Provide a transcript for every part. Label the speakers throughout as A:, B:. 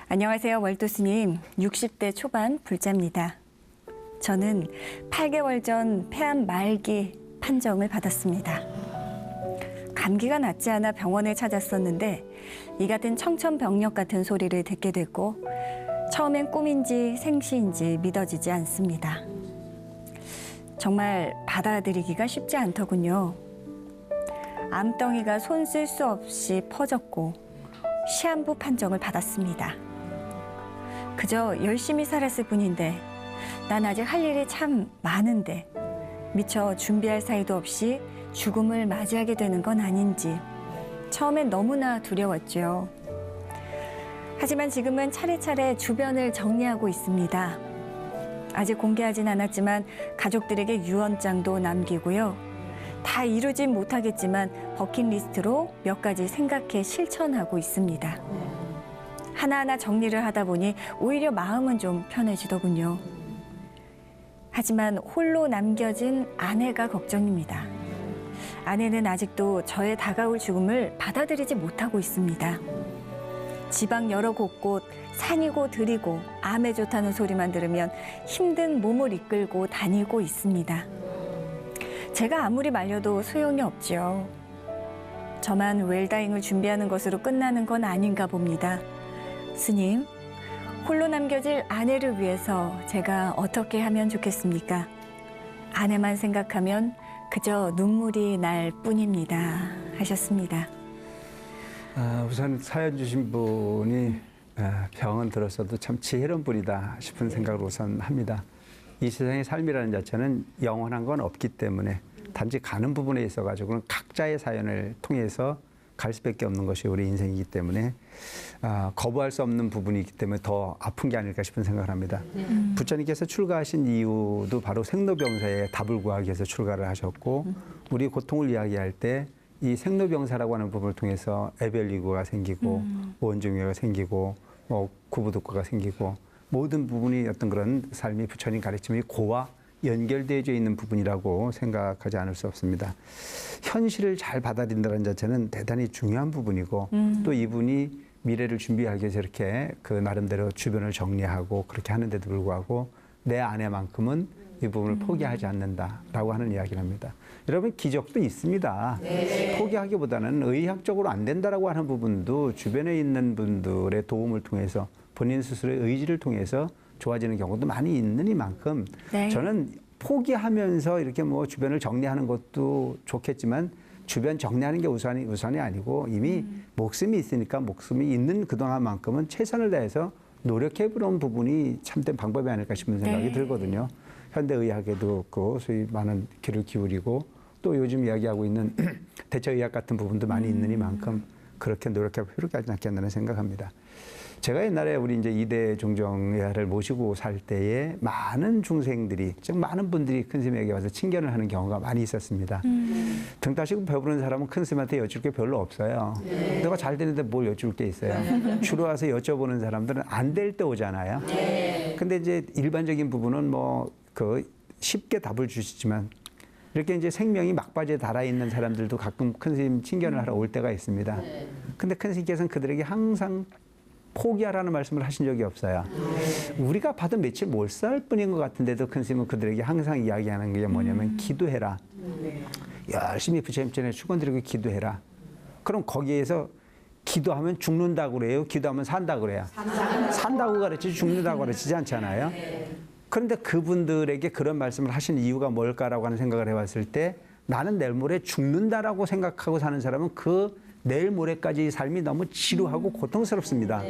A: 안녕하세요. 월도스님. 60대 초반 불자입니다. 저는 8개월 전 폐암 말기 판정을 받았습니다. 감기가 낫지 않아 병원에 찾았었는데 이 같은 청천벽력 같은 소리를 듣게 됐고 처음엔 꿈인지 생시인지 믿어지지 않습니다. 정말 받아들이기가 쉽지 않더군요. 암덩이가 손 쓸 수 없이 퍼졌고 시한부 판정을 받았습니다. 그저 열심히 살았을 뿐인데 난 아직 할 일이 참 많은데 미처 준비할 사이도 없이 죽음을 맞이하게 되는 건 아닌지 처음엔 너무나 두려웠죠. 하지만 지금은 차례차례 주변을 정리하고 있습니다. 아직 공개하진 않았지만 가족들에게 유언장도 남기고요. 다 이루진 못하겠지만 버킷리스트로 몇 가지 생각해 실천하고 있습니다. 하나하나 정리를 하다 보니 오히려 마음은 좀 편해지더군요. 하지만 홀로 남겨진 아내가 걱정입니다. 아내는 아직도 저의 다가올 죽음을 받아들이지 못하고 있습니다. 지방 여러 곳곳 산이고 들이고 암에 좋다는 소리만 들으면 힘든 몸을 이끌고 다니고 있습니다. 제가 아무리 말려도 소용이 없죠. 저만 웰다잉을 준비하는 것으로 끝나는 건 아닌가 봅니다. 스님, 홀로 남겨질 아내를 위해서 제가 어떻게 하면 좋겠습니까? 아내만 생각하면 그저 눈물이 날 뿐입니다. 하셨습니다.
B: 우선 사연 주신 분이 병은 들었어도 참 지혜로운 분이다 싶은 생각을 우선 합니다. 이 세상의 삶이라는 자체는 영원한 건 없기 때문에 단지 가는 부분에 있어가지고는 각자의 사연을 통해서 갈 수밖에 없는 것이 우리 인생이기 때문에 거부할 수 없는 부분이 있기 때문에 더 아픈 게 아닐까 싶은 생각을 합니다. 부처님께서 출가하신 이유도 바로 생로병사의 답을 구하기 위해서 출가를 하셨고 우리 고통을 이야기할 때 이 생로병사라고 하는 부분을 통해서 에벨리그가 생기고 원중회가 생기고 구부독과가 생기고 모든 부분이 어떤 그런 삶이 부처님 가르침이 고와 연결되어져 있는 부분이라고 생각하지 않을 수 없습니다. 현실을 잘 받아들인다는 자체는 대단히 중요한 부분이고 또 이분이 미래를 준비하기 위해서 이렇게 그 나름대로 주변을 정리하고 그렇게 하는데도 불구하고 내 아내만큼은 이 부분을 포기하지 않는다라고 하는 이야기를 합니다. 여러분 기적도 있습니다. 네. 포기하기보다는 의학적으로 안 된다라고 하는 부분도 주변에 있는 분들의 도움을 통해서 본인 스스로의 의지를 통해서 좋아지는 경우도 많이 있는 이만큼 네. 저는 포기하면서 이렇게 뭐 주변을 정리하는 것도 좋겠지만 주변 정리하는 게 우선이 아니고 이미 목숨이 있으니까 목숨이 있는 그동안만큼은 최선을 다해서 노력해보는 부분이 참된 방법이 아닐까 싶은 생각이 네. 들거든요. 현대의학에도 그 소위 많은 귀를 기울이고 또 요즘 이야기하고 있는 대처의학 같은 부분도 많이 있는 이만큼 그렇게 노력해볼 필요가 있지 않겠나 생각합니다. 제가 옛날에 우리 이제 이대 종정회를 모시고 살 때에 많은 중생들이, 즉 많은 분들이 큰 스님에게 와서 친견을 하는 경우가 많이 있었습니다. 등 따시고 배부른 사람은 큰 스님한테 여쭐 게 별로 없어요. 네. 내가 잘 되는데 뭘 여쭐 게 있어요. 주로 와서 여쭤보는 사람들은 안 될 때 오잖아요. 네. 근데 이제 일반적인 부분은 쉽게 답을 주시지만 이렇게 이제 생명이 막바지에 달아 있는 사람들도 가끔 큰 스님 친견을 하러 올 때가 있습니다. 근데 큰 스님께서는 그들에게 항상 포기하라는 말씀을 하신 적이 없어요. 우리가 받은 며칠 못 살 뿐인 것 같은데도 큰 스님은 그들에게 항상 이야기하는 게 뭐냐면 기도해라. 열심히 부처님 전에 축원드리고 기도해라. 그럼 거기에서 기도하면 죽는다고 그래요? 기도하면 산다고 그래요? 산다고 가르치지 죽는다고 가르치지 않잖아요. 그런데 그분들에게 그런 말씀을 하신 이유가 뭘까라고 하는 생각을 해봤을 때 나는 내일 모레 죽는다라고 생각하고 사는 사람은 그 내일 모레까지 삶이 너무 지루하고 고통스럽습니다.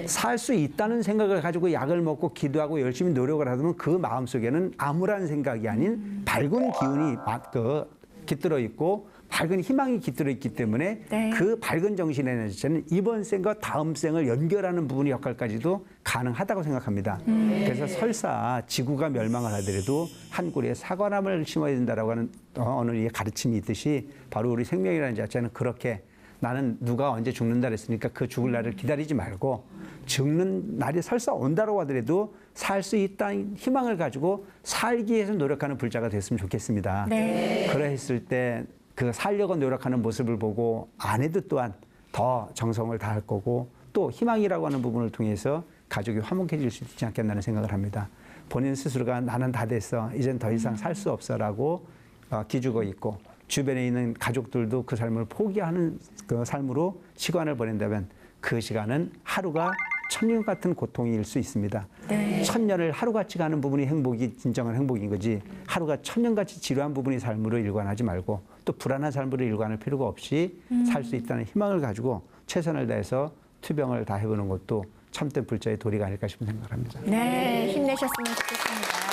B: 살 수 있다는 생각을 가지고 약을 먹고 기도하고 열심히 노력을 하면 그 마음속에는 암울한 생각이 아닌 밝은 기운이 깃들어 있고 밝은 희망이 깃들어 있기 때문에 네. 그 밝은 정신의 자체는 이번 생과 다음 생을 연결하는 부분의 역할까지도 가능하다고 생각합니다. 그래서 설사 지구가 멸망을 하더라도 한 꿀에 사과나무를 심어야 된다라고 하는 어느 가르침이 있듯이 바로 우리 생명이라는 자체는 그렇게 나는 누가 언제 죽는다 그랬으니까 그 죽을 날을 기다리지 말고 죽는 날이 설사 온다고 하더라도 살 수 있다는 희망을 가지고 살기 위해서 노력하는 불자가 됐으면 좋겠습니다. 네. 그랬을 때 그 살려고 노력하는 모습을 보고 아내도 또한 더 정성을 다할 거고 또 또 희망이라고 하는 부분을 통해서 가족이 화목해질 수 있지 않겠나는 생각을 합니다. 본인 스스로가 나는 다 됐어, 이젠 더 이상 살 수 없어라고 기죽어 있고 주변에 있는 가족들도 그 삶을 포기하는 그 삶으로 시간을 보낸다면 그 시간은 하루가 천년 같은 고통일 수 있습니다.
A: 네.
B: 천년을 하루같이 가는 부분이 행복이 진정한 행복인 거지 하루가 천년같이 지루한 부분이 삶으로 일관하지 말고 또 불안한 삶으로 일관할 필요가 없이 살 수 있다는 희망을 가지고 최선을 다해서 투병을 다 해보는 것도 참된 불자의 도리가 아닐까 싶은 생각을 합니다.
A: 네, 힘내셨으면 좋겠습니다.